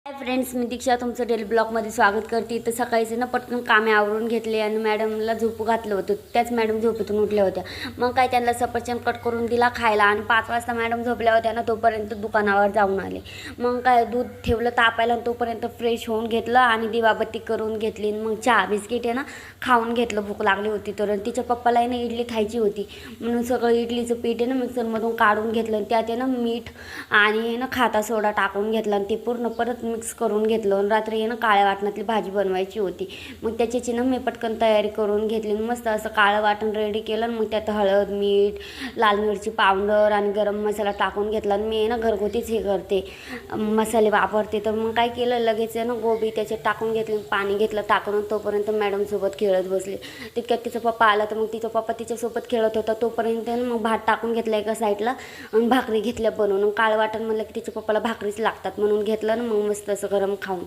Hi friends, मी दीक्षा तुमचं daily ब्लॉगमध्ये स्वागत करते. तर सकाळीच ना पटकन कामे आवरून घेतले आणि मॅडमला झोपू घातलं होतं. त्याच मॅडम झोपेतून उठल्या होत्या. मग काय त्यांना सफरचंद कट करून दिला खायला आणि 5 वाजता मॅडम झोपल्या होत्या ना, तोपर्यंत दुकानावर जाऊन आले. मग काय दूध ठेवलं तापायला आणि तोपर्यंत फ्रेश होऊन घेतलं आणि दिवाबत्ती करून घेतली. मग चहा बिस्किट आहे ना खाऊन घेतलं, भूक लागली होती तर. तिच्या पप्पाला आहे ना इडली खायची होती म्हणून सगळं इडलीचं पीठ आहे ना मिक्सरमधून काढून घेतलं. त्यात आहे ना मीठ आणि ना खाता सोडा टाकून घेतला आणि ते पूर्ण परत मिक्स करून घेतलं. रात्री आहे ना काळ्या वाटणातली भाजी बनवायची होती. मग त्याची ना मी पटकन तयारी करून घेतली. मस्त असं काळं वाटण रेडी केलं. मग त्यात हळद, मीठ, लाल मिरची पावडर आणि गरम मसाला टाकून घेतला. आणि मी आहे ना घरगुतीच हे करते, मसाले वापरते. तर मग काय केलं, लगेच आहे ना गोबी त्याच्यात टाकून घेतली, पाणी घेतलं टाकून. तोपर्यंत मॅडमसोबत खेळत बसले. तितक्यात तिचा पप्पा आला तर मग तिचा पप्पा तिच्यासोबत खेळत होता. तोपर्यंत मग भात टाकून घेतला एका साईडला आणि भाकरी घेतल्या बनवून. काळं वाटण म्हणलं की तिच्या पप्पाला भाकरीच लागतात म्हणून घेतलं ना. मग मस्त असं गरम खाऊन